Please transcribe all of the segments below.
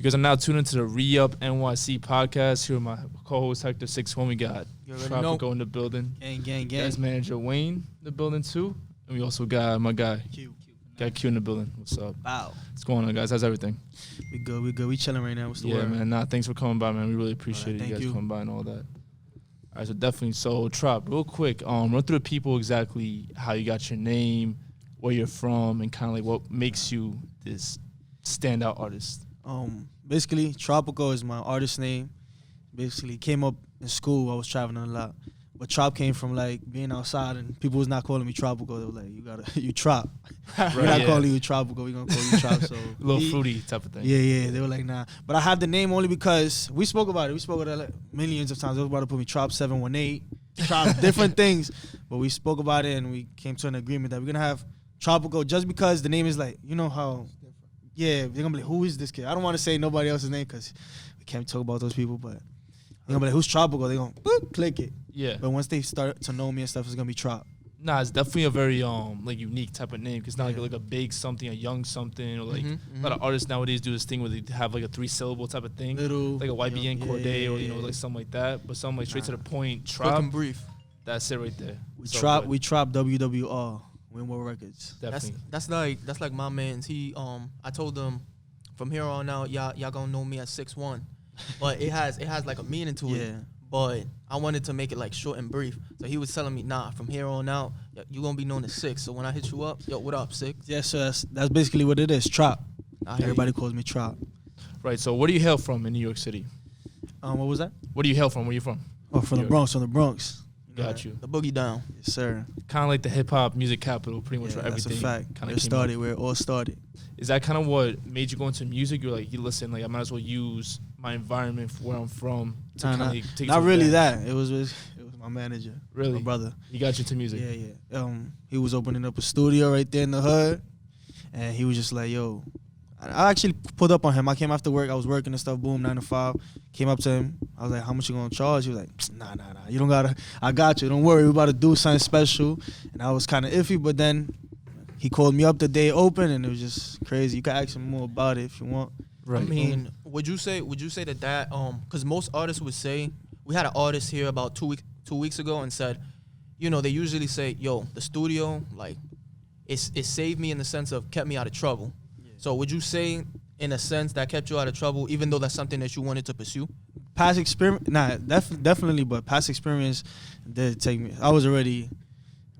guys are now tuned into the Re-Up NYC podcast. Here with my co-host Hector 61. We got Tropico in the building. Gang. Guys manager Wayne in the building too. And we also got my guy Got Q in the building. What's up? Wow. What's going on, guys? How's everything? We good. We chilling right now. What's the word? Man. Thanks for coming by, man. We really appreciate it. You guys coming by and all that. All right, so definitely. So, Trop, real quick, run through the people exactly how you got your name, where you're from, and kind of like what makes you this standout artist. Basically, Tropico is my artist name. Basically, came up in school. I was traveling a lot. But Trop came from like being outside and people was not calling me Tropico. They were like, you Trop. We're not calling you Tropico, we're gonna call you Trop. So a little fruity type of thing. Yeah. They were like, nah. But I have the name only because we spoke about it. We spoke about it like millions of times. They were about to put me Trop 718, Trop different things. But we spoke about it and we came to an agreement that we're gonna have Tropico just because the name is like, you know how, they're gonna be like, who is this kid? I don't wanna say nobody else's name because we can't talk about those people, but they're gonna be like, who's Tropico? They're gonna click it. Yeah. But once they start to know me and stuff, it's gonna be Trop. Nah, it's definitely a very like unique type of name. Cause it's not like a big something, a young something, or like a lot of artists nowadays do this thing where they have like a 3-syllable type of thing, like a YBN Corday or like something like that. But something like straight to the point, Trop. Quick and brief. That's it right there. We Trop WWR, Winwood Records. Definitely. That's like my man's. He I told him from here on out, y'all gonna know me as 6'1", but it has like a meaning to it. But I wanted to make it like short and brief. So he was telling me, nah, from here on out, you're going to be known as 6. So when I hit you up, yo, what up, 6? Yeah, so that's basically what it is, Trop. Everybody calls me Trop. Right, so where do you hail from in New York City? What was that? Where do you hail from? Where you from? Oh, from the Bronx. Got you. The boogie down. Yes, sir. Kind of like the hip-hop music capital, pretty much for everything. That's a fact. Where it all started. Is that kind of what made you go into music? You're like, listen, like I might as well use my environment for where I'm from to kind of take not really that. It was my manager. Really? My brother. He got you to music? Yeah. He was opening up a studio right there in the hood, and he was just like, yo. I actually pulled up on him. I came after work. I was working and stuff. Boom, 9 to 5. Came up to him. I was like, how much you gonna charge? He was like, nah. You don't gotta. I got you. Don't worry. We're about to do something special. And I was kind of iffy, but then he called me up the day open, and it was just crazy. You can ask him more about it if you want. Right. I mean, would you say that because most artists would say, we had an artist here about 2 weeks ago and said, you know, they usually say, yo, the studio, like, it saved me in the sense of kept me out of trouble. So would you say, in a sense, that kept you out of trouble, even though that's something that you wanted to pursue? Past experience, definitely, but past experience did take me. I was already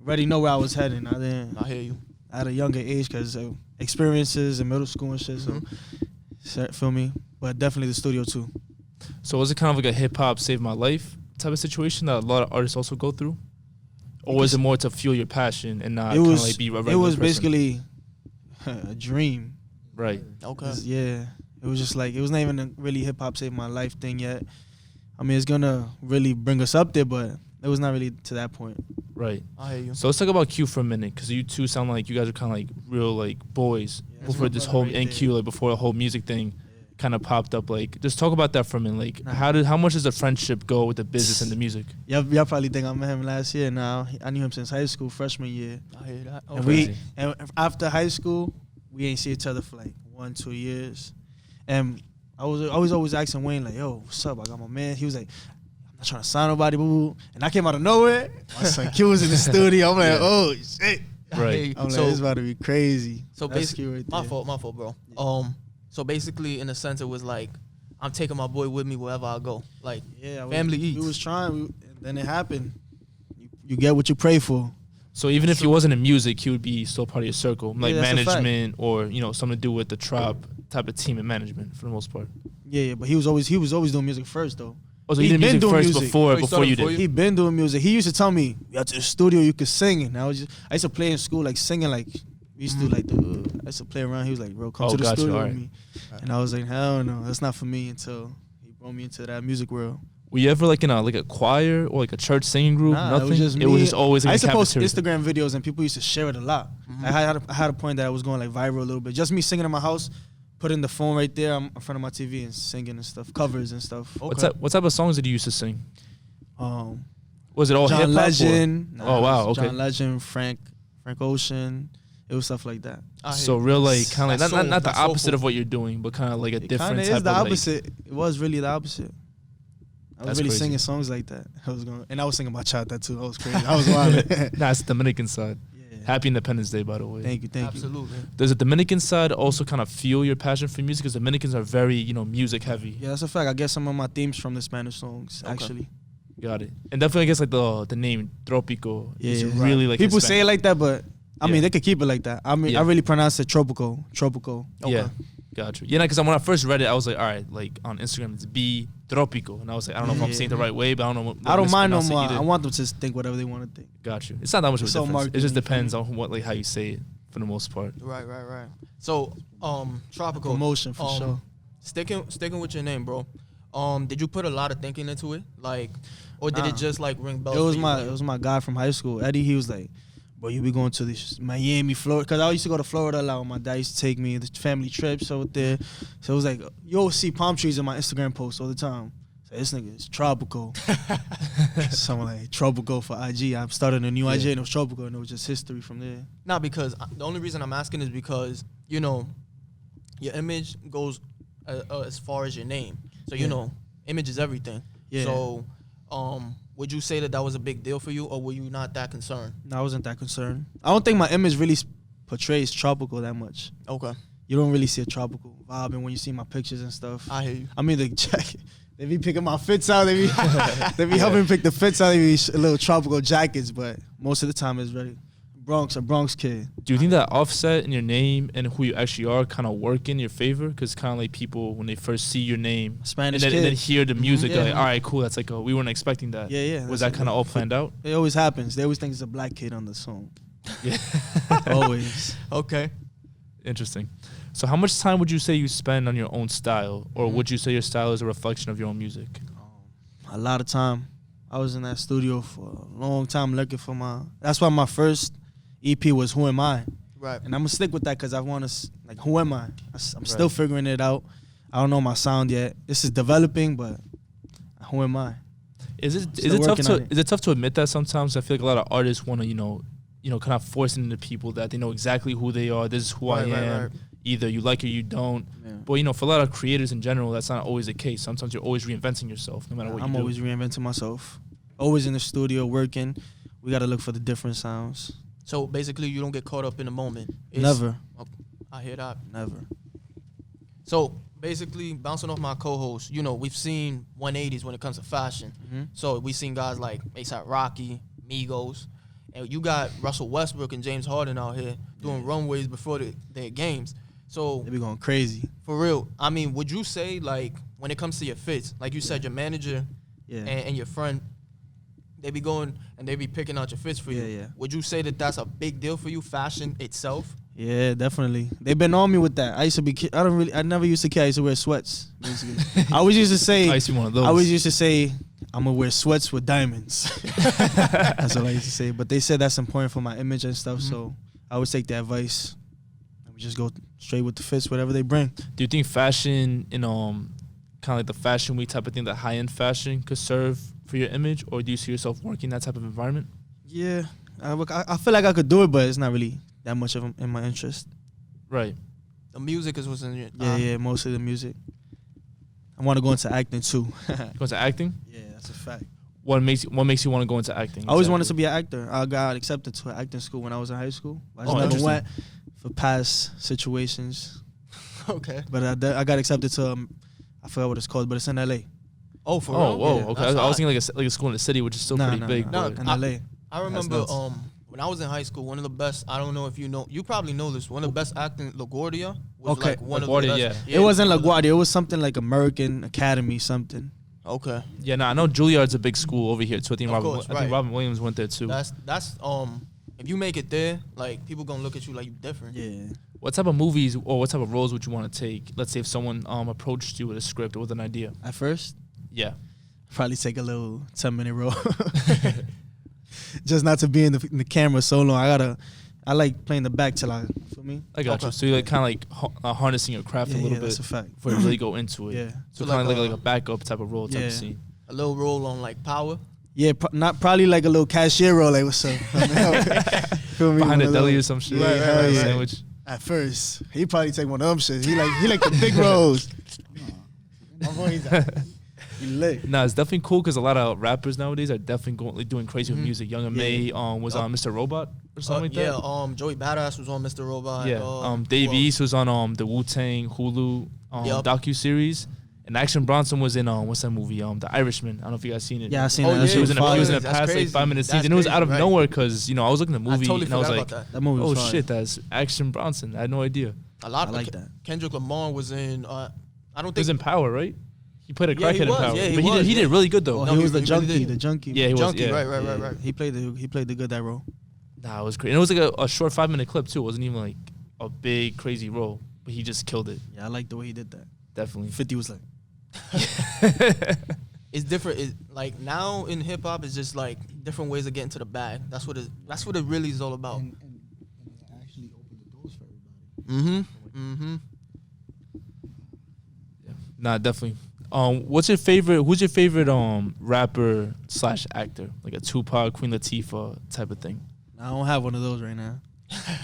know where I was heading. I hear you. At a younger age, because experiences in middle school and shit. So, feel me? But definitely the studio too. So was it kind of like a hip hop save my life type of situation that a lot of artists also go through, or was it more to fuel your passion and not kind of like be a regular It was person? Basically a dream. Right. Okay. Yeah. It was just like, it was not even a really hip-hop save my life thing yet. I mean, it's going to really bring us up there, but it was not really to that point. Right. I hear you. So let's talk about Q for a minute, because you two sound like you guys are kind of like real like boys before this whole, and Q, like before the whole music thing kind of popped up. Like, just talk about that for a minute. Like, how much does the friendship go with the business and the music? Y'all probably think I met him last year. Now, I knew him since high school, freshman year. I hear that. And after high school, we ain't see each other for like 1-2 years. And I was always asking Wayne, like, yo, what's up? I got my man. He was like, I'm not trying to sign nobody, boo. And I came out of nowhere. My son Q was in the studio. I'm like, oh, shit. Right. I'm like, this is about to be crazy. So basically, my fault, bro. So basically, in a sense, it was like, I'm taking my boy with me wherever I go. Like, family eats. We was trying, and then it happened. You get what you pray for. So even if he wasn't in music, he would be still part of your circle, like management or, something to do with the Trop type of team and management for the most part. Yeah, but he was always doing music first though. Oh, so he did music first before you did? He been doing music. He used to tell me, "You to the studio, you could sing." And I used to play in school, like singing, like we used to do like I used to play around. He was like, "Bro, come to the studio with me," and I was like, "Hell no, that's not for me." Until he brought me into that music world. Were you ever like in a choir or like a church singing group? Nah, nothing. It was just always. Like I used to post Instagram videos and people used to share it a lot. I had a point that I was going like viral a little bit. Just me singing in my house, putting the phone right there in front of my TV and singing and stuff, covers and stuff. Okay. What type of songs did you used to sing? Was it all John hip-hop? Legend. Oh wow, okay. John Legend, Frank Ocean, It was stuff like that. So real like kind of like not the that's opposite soulful. of what you're doing, but kind of like a It different kind of type is the of like, opposite. It was really the opposite. I was That's really crazy. singing songs like that. I was singing bachata too. I was crazy. I was wild. Nah, it's the Dominican side. Yeah. Happy Independence Day, by the way. Thank you. Absolutely. Does the Dominican side also kind of fuel your passion for music? Because Dominicans are very, you know, music heavy. Yeah, that's a fact. I get some of my themes from the Spanish songs, actually. Got it. And definitely, I guess like the name Tropico is Yeah. really like People Hispanic. say it like that, but I Yeah. mean, they could keep it like that. I mean, Yeah. I really pronounce it Tropico. Tropico. Yeah, got you. Yeah, because when I first read it, I was like, all right, like on Instagram it's B Tropico, and I was like, I don't know if I'm Yeah. saying it the right way, but I don't know. I don't mind no mispronounce it more. either. I want them to think whatever they want to think. Got you. It's not that much of a It's all difference. It marketing, just you feel depends me? on what like how you say it for the most part. Right. So, Tropico. Promotion for sure. Sticking with your name, bro. Did you put a lot of thinking into it, like, or did Nah. it just like ring bells? It was for you, my like- it was my guy from high school, Eddie. He was like, "Bro, you be going to this Miami, Florida?" Because I used to go to Florida a lot. My dad used to take me the family trips over there. So it was like, you'll see palm trees in my Instagram posts all the time. So this nigga is tropical. So I'm like, tropical for IG. I started a new IG and it was tropical, and it was just history from there. Nah, because the only reason I'm asking is because, you know, your image goes as far as your name. So, you Yeah. know, image is everything. Yeah. So, would you say that was a big deal for you, or were you not that concerned? No, I wasn't that concerned. I don't think my image really portrays tropical that much. Okay. You don't really see a tropical vibe, and when you see my pictures and stuff. I hear you. I mean, the jacket. They be picking my fits out. They be helping pick the fits out. They be a little tropical jackets, but most of the time it's very a Bronx kid. Do you think that offset in your name and who you actually are kind of work in your favor? Because kind of like people when they first see your name Spanish and kid. then hear the music, Yeah. they're like, all right, cool. That's like we weren't expecting that. Yeah. Was that's that kind of all planned out? It always happens. They always think it's a black kid on the song. Yeah. Always. Okay. Interesting. So how much time would you say you spend on your own style, or would you say your style is a reflection of your own music? A lot of time. I was in that studio for a long time looking for that's why my first EP was Who Am I? Right. And I'm going to stick with that because I want to, like, who am I? I'm still figuring it out. I don't know my sound yet. This is developing, but who am I? Is it Still tough working to on it. is it tough to admit that sometimes? I feel like a lot of artists want to, you know, kind of force it into people that they know exactly who they are. This is who I am. Right. Either you like it or you don't. Yeah. But, you know, for a lot of creators in general, that's not always the case. Sometimes you're always reinventing yourself, no matter what you I'm do. always reinventing myself. Always in the studio working. We got to look for the different sounds. So basically, you don't get caught up in the moment. It's- Never. I hear that. Never. So basically, bouncing off my co-host, you know, we've seen 180s when it comes to fashion. Mm-hmm. So we've seen guys like A$AP Rocky, Migos, and you got Russell Westbrook and James Harden out here doing runways before their games. So They be going crazy. for real, I mean, would you say, like, when it comes to your fits, like you said, your manager Yeah. and your friend, they be going and they be picking out your fits for you. Yeah. Would you say that that's a big deal for you, fashion itself? Yeah, definitely. They've been on me with that. I used to be. I never used to care. I used to wear sweats. Basically, I always used to say. I used to be one of those. I always used to say, I'm gonna wear sweats with diamonds. That's what I used to say. But they said that's important for my image and stuff. So I always take the advice. And we just go straight with the fits, whatever they bring. Do you think fashion, kind of like the fashion week type of thing, that high-end fashion could serve for your image, or do you see yourself working in that type of environment? Yeah, I feel like I could do it, but it's not really that much of in my interest. Right. The music is what's in your Yeah, mostly the music. I want to go into acting too. Go into acting? Yeah, that's a fact. What makes you want to go into acting? I always wanted to be an actor. I got accepted to an acting school when I was in high school. I just never interesting. went for past situations. Okay. But I got accepted to, I forgot what it's called, but it's in LA. Oh, for Oh, real? whoa, Yeah. okay. That's I was hot. thinking like a school in the city, which is still pretty big. nah. but- In I- LA. I remember nuts. when I was in high school, one of the best, I don't know if you know, you probably know this, one of the best acting, LaGuardia, was Okay. like one LaGuardia, of the best. It wasn't LaGuardia. It was something like American Academy something. Okay. Yeah, I know Juilliard's a big school over here too. I think Of course, I think right. Robin Williams went there too. That's if you make it there, like, people gonna look at you like you different. Yeah. What type of movies or what type of roles would you want to take? Let's say if someone approached you with a script or with an idea. At first, Yeah. probably take a little 10-minute role. Just not to be in the camera so long. I like playing the back till feel me? I got you. So you're like kind of like harnessing your craft a little bit that's a fact. before you really go into it. Yeah. So So kind of like like a backup type of role type Yeah. of scene. A little role on like Power. Yeah, not probably like a little cashier role, like what's up? Feel me? Behind One a of deli or those. some shit. Right. Sandwich. At first, he probably take one of them shits. He like the big roles. My boy, he's like, he lit. Nah, it's definitely cool because a lot of rappers nowadays are definitely doing crazy with music. Young M.A. was on Mr. Robot or something like that. Yeah, Joey Badass was on Mr. Robot. Yeah, Dave East was on the Wu-Tang Hulu docu-series. And Action Bronson was in what's that movie? The Irishman. I don't know if you guys seen it. Yeah, I seen Oh, that. yeah, He was in a That's past crazy. 5 minute That's scene, and it was out of crazy, right. nowhere because I was looking at the movie totally and I was forgot like, about That movie oh was fire. shit, that's Action Bronson. I had no idea. A lot I of like that. Kendrick Lamar was in. I don't He think was in Power, right? He played a Yeah, he crackhead in was, Power, yeah, he but was, he did yeah. really good though. Oh, No, he was the he junkie. really did. The junkie. Yeah, he was. Junkie, Yeah. right. He played the good that role. Nah, it was great. And it was like a short 5 minute clip too. It wasn't even like a big crazy role, but he just killed it. Yeah, I like the way he did that. Definitely. 50 was like, it's different. Like now in hip hop, it's just like different ways of getting to the bag. That's what it really is all about. And it actually opened the doors for everybody. Nah, definitely. Who's your favorite rapper / actor? Like a Tupac, Queen Latifah type of thing. I don't have one of those right now.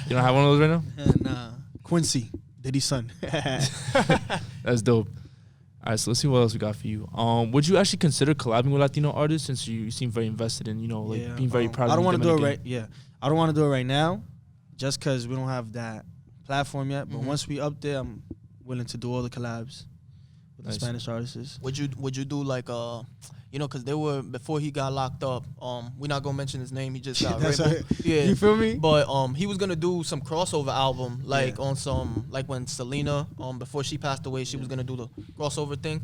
You don't have one of those right now? Nah, Quincy, Diddy's son. That's dope. All right, so let's see what else we got for you. Would you actually consider collabing with Latino artists since you seem very invested in, being very proud of I don't want to do it right. Yeah, I don't want to do it right now, just because we don't have that platform yet. But once we up there, I'm willing to do all the collabs with the Spanish artists. Would you do like because they were before he got locked up. We're not gonna mention his name. He just got That's raped. right. Yeah, You feel me? But he was gonna do some crossover album on some like when Selena before she passed away, she was gonna do the crossover thing.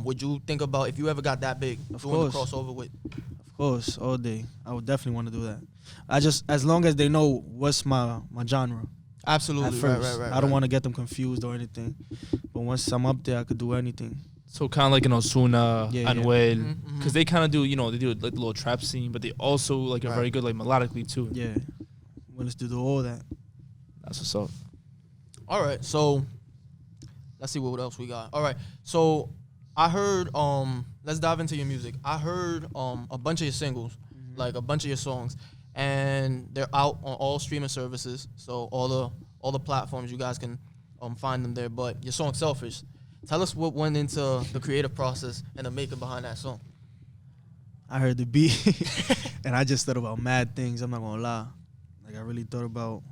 Would you think about if you ever got that big doing the crossover with? Of course, all day. I would definitely want to do that. I just as long as they know what's my genre. Absolutely, At first, right. I don't want to get them confused or anything. But once I'm up there, I could do anything. So kind of like an Ozuna, Anuel, Mhm, because they kind of do, they do like the little trap scene, but they also like are very good like melodically too. Yeah, willing to do all that. That's what's up. All right, so let's see what else we got. All right, so I heard let's dive into your music. I heard a bunch of your singles, like a bunch of your songs, and they're out on all streaming services. So all the platforms you guys can find them there. But your song "Selfish," tell us what went into the creative process and the making behind that song. I heard the beat, and I just thought about mad things. I'm not gonna lie. Like I really thought about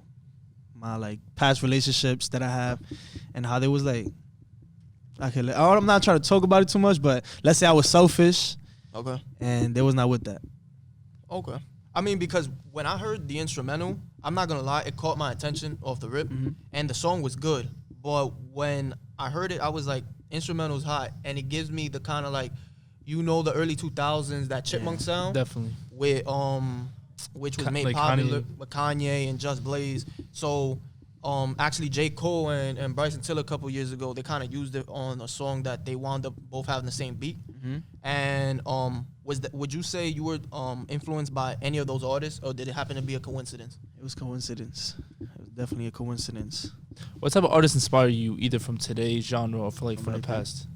my like past relationships that I have, and how they was like. Okay, I'm not trying to talk about it too much, but let's say I was selfish, Okay. and they was not with that. Okay. I mean, because when I heard the instrumental, I'm not gonna lie, it caught my attention off the rip, and the song was good. But when I heard it, I was like, instrumental's hot, and it gives me the kind of like, the early 2000s that chipmunk sound Definitely. with which was made like popular Kanye. with Kanye and Just Blaze. So actually J. Cole and Bryson Tiller a couple years ago, they kind of used it on a song that they wound up both having the same beat. And would you say you were influenced by any of those artists, or did it happen to be a coincidence? It was coincidence. It was definitely a coincidence. What type of artists inspire you, either from today's genre or from the past?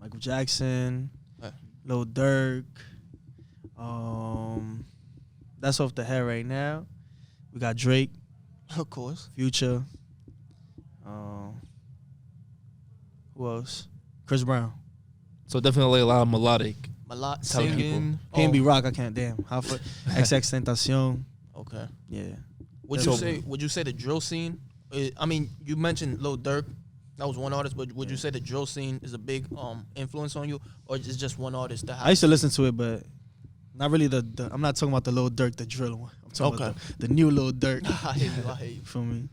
Michael Jackson, Right. Lil Durk. That's off the head right now. We got Drake, Of course. Future. Who else? Chris Brown. So definitely like a lot of melodic. A lot Tell people. singing. P&B Rock, I can't damn. How for XX Tentacion. Okay. Yeah. Would you say the drill scene? I mean, you mentioned Lil Durk. That was one artist, but would you say the drill scene is a big influence on you, or is it just one artist that has? I used to listen to it, but not really the I'm not talking about the Lil Durk, the drill one. I'm talking about the new Lil Durk. I hear you. Feel me?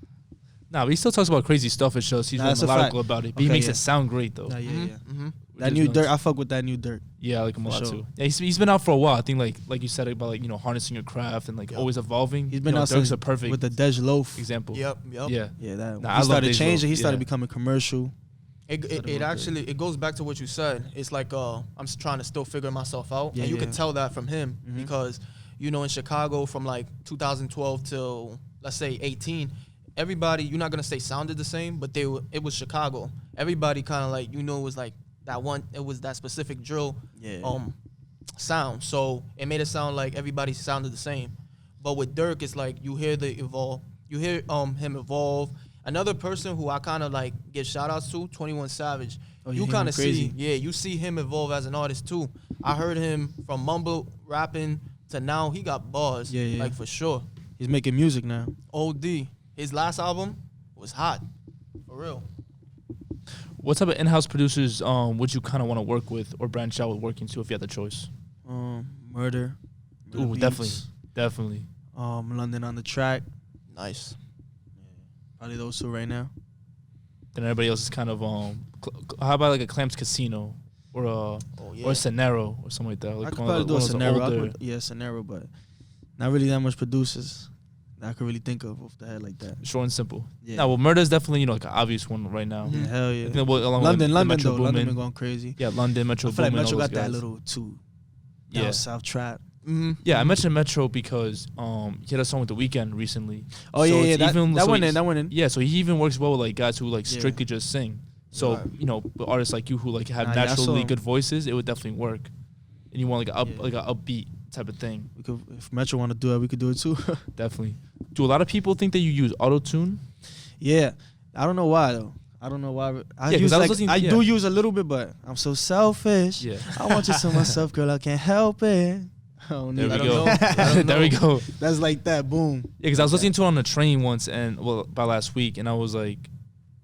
Nah, but he still talks about crazy stuff and shows. He's Nah, very that's a melodical fact. about it. But he Okay, makes yeah. it sound great though. Nah, yeah. Mm-hmm. That new Durk, I fuck with that new Durk. Yeah, I like him a lot sure. too. Yeah, he's been out for a while. I think like you said about like harnessing your craft and like always evolving. He's been out Dirk's since a perfect with the Dej Loaf. example. Yep. Yeah. Yeah, that Nah, I he love started Dej changing. Loaf, He started yeah. becoming commercial. It goes back to what you said. It's like I'm trying to still figure myself out, Yeah, and you yeah. can tell that from him because in Chicago from like 2012 till let's say 18, everybody you're not gonna say sounded the same, but it was Chicago. Everybody kind of like was like that one. It was that specific drill. Yeah. sound. So it made it sound like everybody sounded the same. But with Dirk, it's like you hear him evolve. Another person who I kind of like give shout outs to, 21 Savage. Oh, You yeah, kind of crazy. you see him evolve as an artist too. I heard him from mumble rapping to now he got bars, like for sure. He's making music now. OD. His last album was hot, for real. What type of in-house producers would you kind of want to work with or branch out with working to if you had the choice? Murder. Ooh, Beats. definitely. London on the Track. Nice. Probably those two right now. Then everybody else is kind of how about like a Clams Casino or or a Scenario or something like that? Like I could probably do a Scenario. Older, Scenario, but not really that much producers that I could really think of off the head like that. short and simple. Yeah. No, well, Murder is definitely like an obvious one right now. Yeah, hell yeah. I think along London with Metro though. Boomin. London been going crazy. Yeah, London, Metro I feel like Boomin, Metro all got those that guys. little too. Yeah. South Trap. Mm-hmm. Yeah, I mentioned Metro because he had a song with The Weeknd recently. Oh So yeah, it's that even- so went in. he's- That went in. Yeah, so he even works well with like guys who like Yeah. strictly just sing. So Right. with artists like you who like have Nah, yeah, I saw naturally him. good voices, it would definitely work. And you want like Yeah. like an upbeat type of thing, We could, if Metro want to do it, we could do it too. definitely. Do a lot of people think that you use auto tune? Yeah, I don't know why though. I don't know why. I Yeah, 'cause use I was like listening- I yeah. do use a little bit, but I'm so selfish. Yeah. I want you to myself, girl. I can't help it. I don't There need we it. go. I don't There we know. go. That's like that. Boom. Yeah, because I was listening to it on the train once, and by last week, and I was like,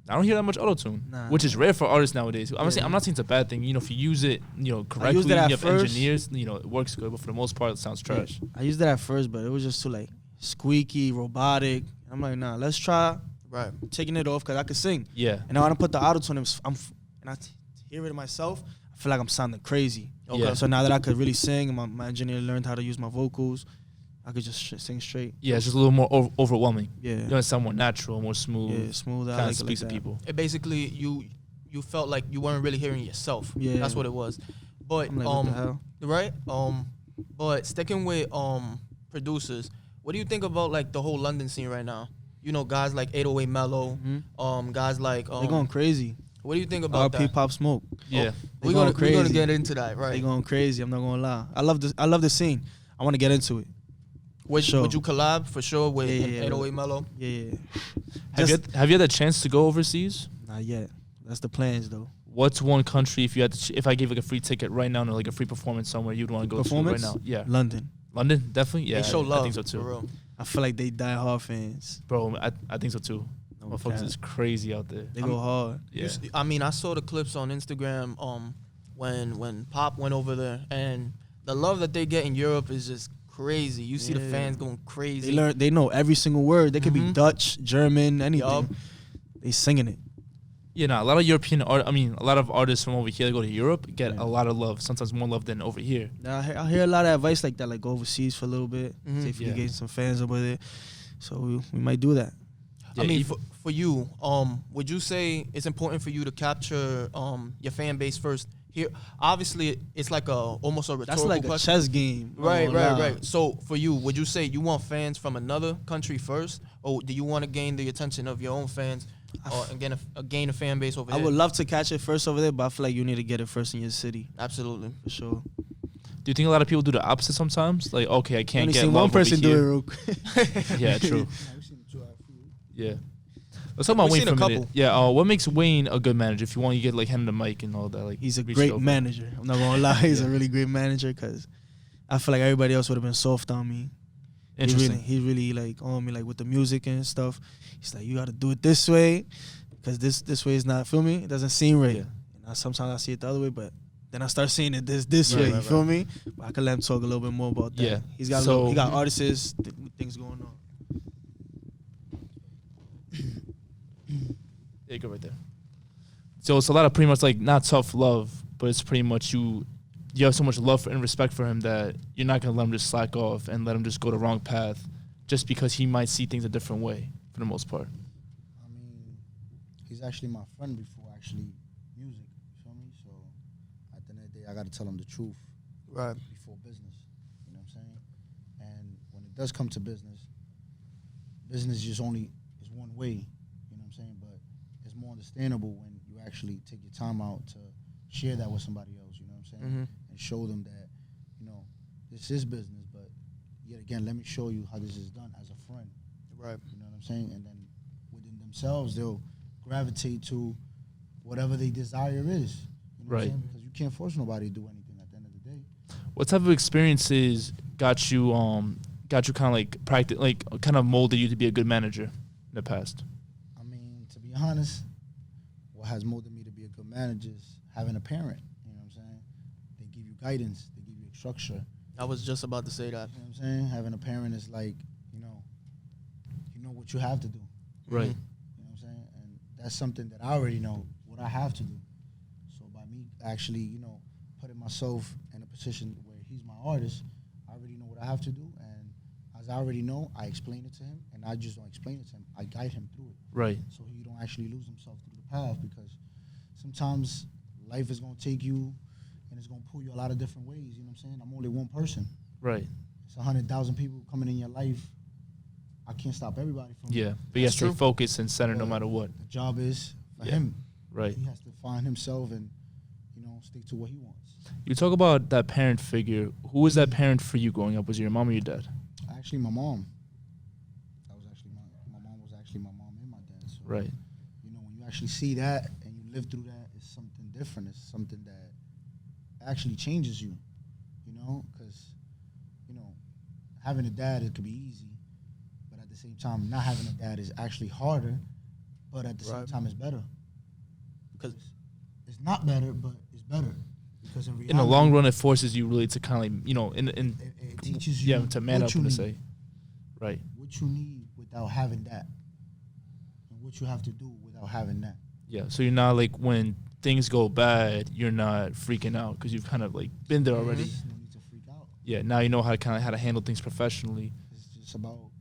I don't hear that much auto tune, Nah. which is rare for artists nowadays. I'm Yeah. not saying it's a bad thing. If you use it, correctly, used you it at have first. engineers, it works good. But for the most part, it sounds trash. I used it at first, but it was just too like squeaky, robotic. I'm like, nah, let's try Right. taking it off because I could sing. Yeah. And now when I put the auto tune, and I hear it myself, I feel like I'm sounding crazy. Okay. Yeah. So now that I could really sing, and my engineer learned how to use my vocals, I could just sing straight. Yeah, it's just a little more overwhelming. Yeah. You sound more natural, more smooth. Yeah, smooth. I Kind like of it speaks like to that. people. It basically you felt like you weren't really hearing yourself. Yeah. That's what it was. But I'm like, what the hell? right? But sticking with producers, what do you think about like the whole London scene right now? Guys like 808 Mellow, guys like They going crazy. what do you think about RP that? Pop Smoke. Yeah. They We're going gonna crazy. get into that, They right? going crazy. I'm not gonna lie. I love the scene. I want to get into it. Would sure. you collab for sure with Yeah. 808 Mellow? Yeah. Have you had the chance to go overseas? Not yet. That's the plans though. What's one country if I gave like a free ticket right now or like a free performance somewhere you'd want to go to right Performance? now? Yeah. London. London, definitely. Yeah. They show love. I think so too. For real. I feel like they die hard fans. Bro, I think so too. No Motherfuckers cap. is crazy out there. They go hard. Yeah. I mean, I saw the clips on Instagram when Pop went over there, and the love that they get in Europe is just crazy. You see the Yeah. fans going crazy. They know every single word. They could be Mhm. Dutch, German, anything. Yup. They singing it. Yeah, a lot of European a lot of artists from over here that go to Europe get Yeah. a lot of love, sometimes more love than over here. I hear a lot of advice like that, like go overseas for a little bit, Mhm. see if you Yeah. can get some fans over there. So we might do that. Yeah, I mean, even- for you, would you say it's important for you to capture your fan base first? Here, obviously, it's like almost a rhetorical That's like a question. chess game. Right, Oh, right, nah. right. So for you, would you say you want fans from another country first, or do you want to gain the attention of your own fans, and gain a fan base over I here? would love to catch it first over there, but I feel like you need to get it first in your city Absolutely. for sure. Do you think a lot of people do the opposite sometimes? Like, okay, I can't Only get seen love one person over do it here. real quick. Yeah, true. Yeah, we've seen two out of few. Yeah. Let's talk about We've Wayne seen for a a minute. couple. Yeah. What makes Wayne a good manager? If you want, you get like him the mic and all that. Like He's a reach great over. manager. I'm not gonna lie. He's Yeah. a really great manager because I feel like everybody else would have been soft on me. Interesting. He really like on me like with the music and stuff. He's like, you got to do it this way because this way is not, feel me? It doesn't seem right. Yeah. And sometimes I see it the other way, but then I start seeing it this Right, way. right, You feel me? But I can let him talk a little bit more about that. Yeah. He's got So- he got artists, things going on. Yeah, go right there. So it's a lot of pretty much like not tough love, but it's pretty much you have so much love and respect for him that you're not gonna let him just slack off and let him just go the wrong path, just because he might see things a different way for the most part. I mean, he's actually my friend before actually music. You feel me? So at the end of the day, I got to tell him the truth Right. before business. You know what I'm saying? And when it does come to business just only is one way. You know what I'm saying? But it's more understandable when you actually take your time out to share that with somebody else. You know what I'm saying? Mhm. And show them that this is business, but yet again, let me show you how this is done as a friend. Right. You know what I'm saying? And then within themselves, they'll gravitate to whatever their desire is. You know what I'm Right. saying? Because you can't force nobody to do anything at the end of the day. What type of experiences got you kind of like kind of molded you to be a good manager in the past? I mean, to be honest, what has molded me to be a good manager is having a parent. You know what I'm saying? They give you guidance. They give you structure. I was just about to say that. You know what I'm saying? Having a parent is like, you know what you have to do. Right. You know what I'm saying? And that's something that I already know what I have to do. So by me actually, putting myself in a position where he's my artist, I already know what I have to do. And as I already know, I explain it to him. And I just don't explain it to him. I guide him through it. Right. So he don't actually lose himself through the path, because sometimes life is going to take you and it's going to pull you a lot of different ways. You know what I'm saying? I'm only one person. Right. It's 100,000 people coming in your life. I can't stop everybody from Yeah. But you have to stay true. focused and centered no But matter what. the job is for Yeah. him. Right. He has to find himself and, stick to what he wants. You talk about that parent figure. Who was that parent for you growing up? Was it your mom or your dad? Actually, my mom. That was actually my mom was actually my mom and my dad. So, Right. when you actually see that and you live through that, it's something different. It's something that actually changes you, because, having a dad, it could be easy, but at the same time, not having a dad is actually harder, but at the same Right. time, it's better. Because It's not better, but it's better. Because in reality, In the long run, it forces you really to kind of like, it teaches you to man what up you and to need. say. Right. What you need without having that, and what you have to do without having that. Yeah. So you're not like when things go bad, you're not freaking out because you've kind of like been there already. There's no need to freak out. Yeah. Now you know how to handle things professionally. It's just about,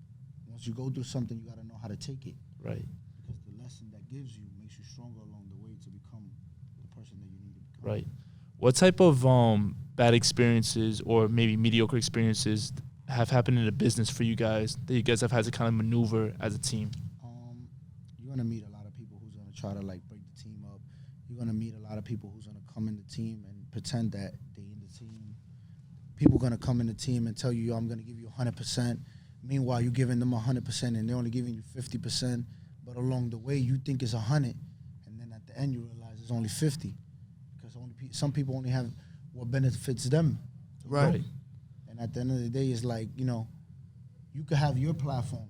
once you go through something, you got to know how to take it. Right. Because the lesson that gives you makes you stronger along the way to become the person that you need to become. Right. What type of bad experiences or maybe mediocre experiences have happened in the business for you guys that you guys have had to kind of maneuver as a team? You're gonna meet a lot of people who's gonna try to like break the team up. You're gonna meet a lot of people who's gonna come in the team and pretend that they in the team. People gonna come in the team and tell you, "Yo, I'm gonna give you 100%." Meanwhile, you're giving them 100% and they're only giving you 50%. But along the way, you think it's 100, and then at the end, you realize it's only 50, because some people only have what benefits them. Right. And at the end of the day, it's like, you could have your platform,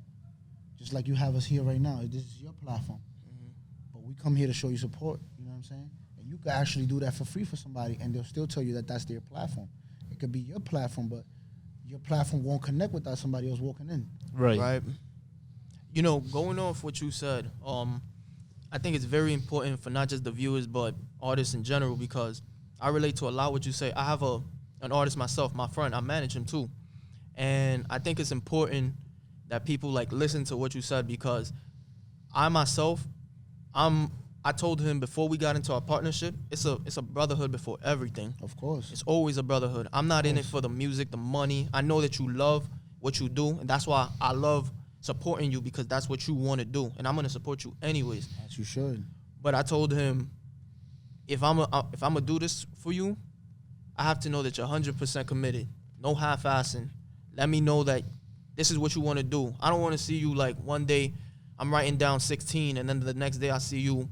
just like you have us here right now. This is your platform. But we come here to show you support, you know what I'm saying? And you could actually do that for free for somebody, and they'll still tell you that that's their platform. It could be your platform, but your platform won't connect without somebody else walking in. Right. Right. Going off what you said, I think it's very important for not just the viewers but artists in general, because I relate to a lot what you say. I have an artist myself, my friend. I manage him too, and I think it's important that people like listen to what you said, because I myself, I told him before we got into our partnership, it's a brotherhood before everything. Of course. It's always a brotherhood. I'm not in it for the music, the money. I know that you love what you do, and that's why I love supporting you, because that's what you want to do, and I'm gonna support you anyways. As you should. But I told him, if I'm gonna do this for you, I have to know that you're 100% committed. No half-assing. Let me know that this is what you want to do. I don't want to see you like one day I'm writing down 16, and then the next day I see you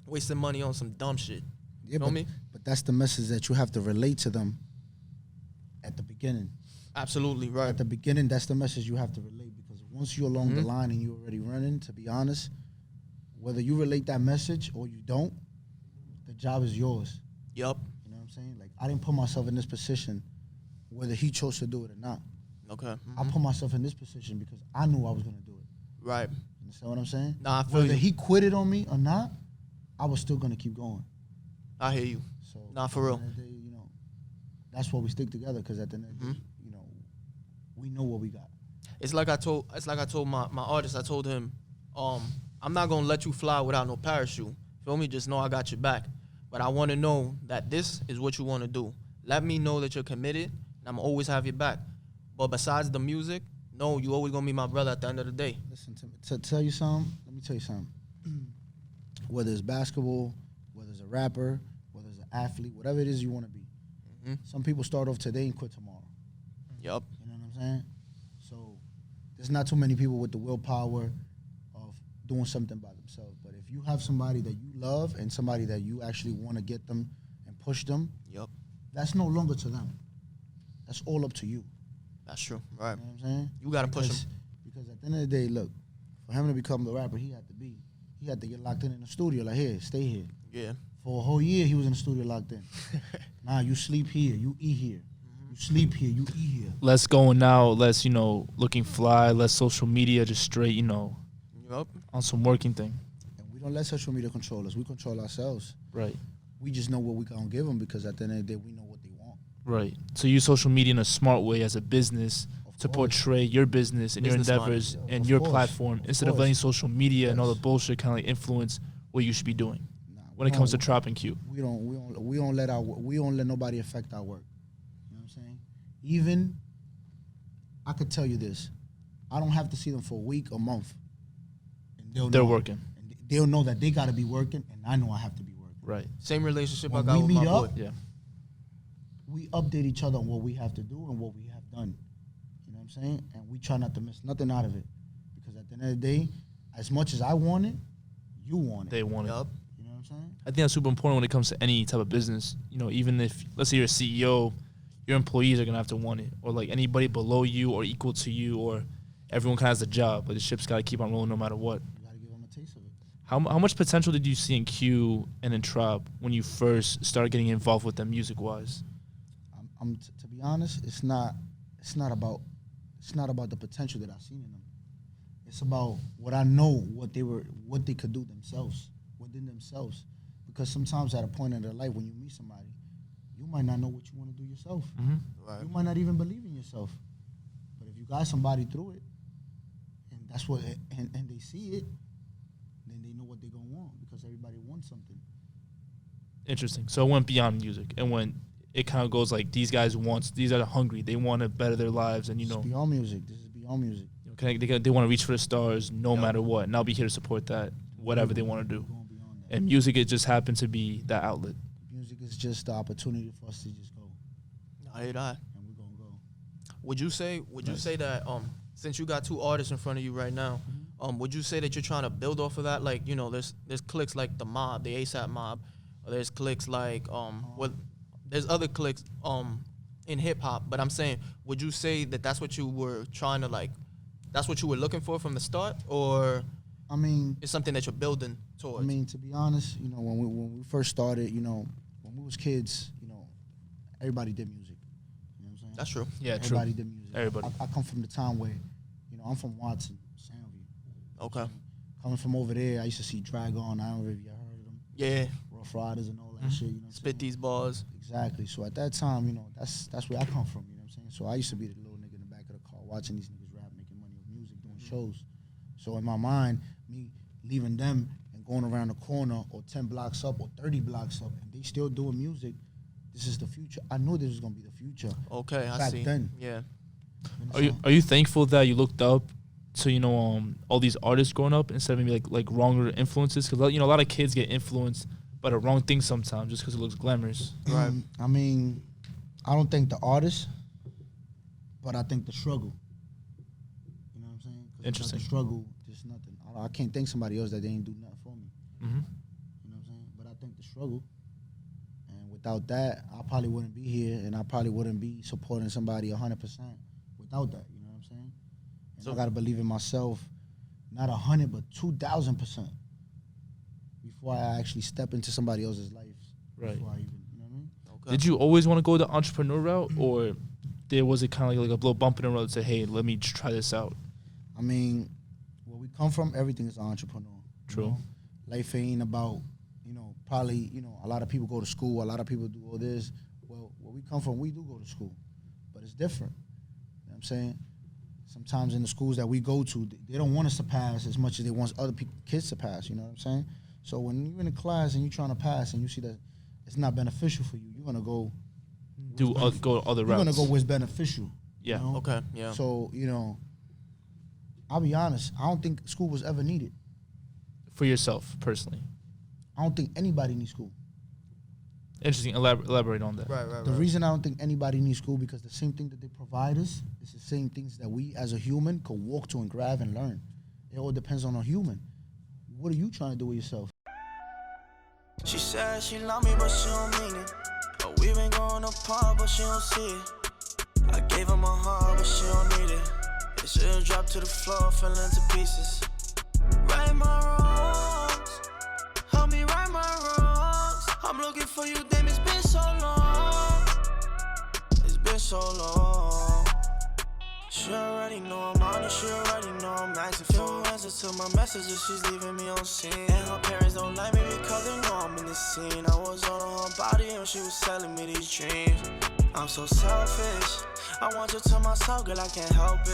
wasting money on some dumb shit. Yeah, Feel me? But that's the message that you have to relate to them at the beginning. Absolutely right. At the beginning, that's the message you have to relate, because once you're along the line and you're already running, to be honest, whether you relate that message or you don't, the job is yours. Yup. You know what I'm saying? Like, I didn't put myself in this position whether he chose to do it or not. Okay. I put myself in this position because I knew I was going to do it. Right. You understand what I'm saying? Nah, I feel Whether you. he quit it on me or not, I was still going to keep going. I hear you. So Nah, for at the real. end of the day, that's why we stick together, because at the end of the day, we know what we got. It's like I told my artist, I told him, I'm not gonna let you fly without no parachute. Feel me? Just know I got your back. But I wanna know that this is what you wanna do. Let me know that you're committed, and I'm always have your back. But besides the music, no, you always gonna be my brother at the end of the day. Listen to me. To tell you something, let me tell you something. Whether it's basketball, whether it's a rapper, whether it's an athlete, whatever it is you want to be. Some people start off today and quit tomorrow. Yup. You know what I'm saying? So there's not too many people with the willpower of doing something by themselves. But if you have somebody that you love and somebody that you actually want to get them and push them, Yup. that's no longer to them. That's all up to you. That's true. Right. You know what I'm saying? You gotta push him. Because at the end of the day, look, for him to become the rapper he had to get locked in the studio. Like, here, stay here. Yeah. For a whole year, he was in the studio locked in. Nah, you sleep here, you eat here. You sleep here, you eat here. Less going out, less, looking fly, less social media, just straight, Yup. on some working thing. And we don't let social media control us. We control ourselves. Right. We just know what we gonna give them because at the end of the day, we know what they want. Right. So you use social media in a smart way as a business to Of course. portray your business and Business your minded. endeavors and Of your course. platform Of instead of course. letting social media and all the Yes. bullshit kind of like influence what you should be doing Nah, when it comes to Trop and Q. we don't let nobody affect our work. You know what I'm saying? Even I could tell you this, I don't have to see them for a week or month, and They're know, working. and they'll know that they got to be working, and I know I have to be working. Right. Same relationship When I got we with my meet boy. up, Yeah. we update each other on what we have to do and what we have done. You know what I'm saying? And we try not to miss nothing out of it, because at the end of the day, as much as I want it, you want it. They want it. Yup. You know what I'm saying? I think that's super important when it comes to any type of business. Even if, let's say you're a CEO, your employees are going to have to want it. Or like anybody below you or equal to you, or everyone kind of has a job. Like the ship's got to keep on rolling no matter what. You got to give them a taste of it. How much potential did you see in Q and in Trop when you first started getting involved with them music-wise? To be honest, it's not about the potential that I've seen in them. It's about what I know, what they could do themselves, within themselves. Because sometimes at a point in their life, when you meet somebody, you might not know what you want to do yourself. Right. You might not even believe in yourself. But if you got somebody through it, and that's what, and they see it, then they know what they're gonna want, because everybody wants something. Interesting. So it went beyond music, and when it kind of goes like these guys are hungry, they want to better their lives, and It's beyond music. This is beyond music. they want to reach for the stars no Yep. matter what, and I'll be here to support that, whatever they want to do. We're going beyond that. And music, it just happened to be that outlet. Music is just the opportunity for us to just go, I hear that. and we're gonna go. Would you say that since you got two artists in front of you right now, would you say that you're trying to build off of that? Like, there's cliques like the Mob, the ASAP Mob, or there's cliques like there's other cliques in hip hop, but I'm saying, would you say that that's what you were trying to that's what you were looking for from the start, or I mean, it's something that you're building towards? to be honest, when we first started, when we was kids, everybody did music. You know what I'm saying? That's true. Yeah, Everybody did music. Everybody. I come from the town where, I'm from Watson, Soundview. Okay. Coming from over there, I used to see Dragon. I don't know if you heard of them. Yeah. Rough Riders and all that shit. You know what I'm Spit saying? these bars. Exactly. So at that time, that's where I come from. You know what I'm saying? So I used to be the little nigga in the back of the car watching these niggas rap, making money with music, doing shows. So in my mind, me leaving them and going around the corner or 10 blocks up or 30 blocks up, and they still doing music, this is the future. I knew this was gonna be the future. Okay, I Back see. then. Yeah. Are you thankful that you looked up to all these artists growing up instead of maybe like wronger influences? Because a lot of kids get influenced by the wrong things sometimes just because it looks glamorous. Right. I mean, I don't think the artist, but I think the struggle. You know what I'm saying? 'Cause without Interesting. The struggle, there's nothing. I can't thank somebody else that they ain't do nothing for me. Mm-hmm. You know what I'm saying? But I think the struggle. And without that, I probably wouldn't be here, and I probably wouldn't be supporting somebody 100% without that. You know what I'm saying? And So- I gotta believe in myself, not 100, but 2,000% before I actually step into somebody else's life. Right. Before I even, you know what I mean? Okay. Did you always want to go the entrepreneur route, or was it kind of like a little bump in the road to say, hey, let me try this out? I mean, where we come from, everything is entrepreneur. True. You know? Life ain't about, probably, a lot of people go to school, a lot of people do all this. Well, where we come from, we do go to school, but it's different. You know what I'm saying? Sometimes in the schools that we go to, they don't want us to pass as much as they want other kids to pass, you know what I'm saying? So when you're in a class and you're trying to pass and you see that it's not beneficial for you, you're going to go Go other you're routes. going to go where it's beneficial. Yeah. You know? Okay. Yeah. So, I'll be honest, I don't think school was ever needed. For yourself, personally. I don't think anybody needs school. Interesting. Elaborate on that. Right. The reason I don't think anybody needs school because the same thing that they provide us is the same things that we as a human could walk to and grab and learn. It all depends on a human. What are you trying to do with yourself? She said she love me, but she don't mean it. Oh, we been going apart, but she don't see it. I gave her my heart, but she don't need it. It should drop to the floor, fell into pieces. Right my wrongs, help me right my wrongs. I'm looking for you, damn, it's been so long. It's been so long. She already know I'm honest, she already know I'm asking for answers to my messages, she's leaving me on scene. And her parents don't like me because they know I'm in the scene. I was on her body and she was selling me these dreams. I'm so selfish, I want you to myself, girl, I can't help it.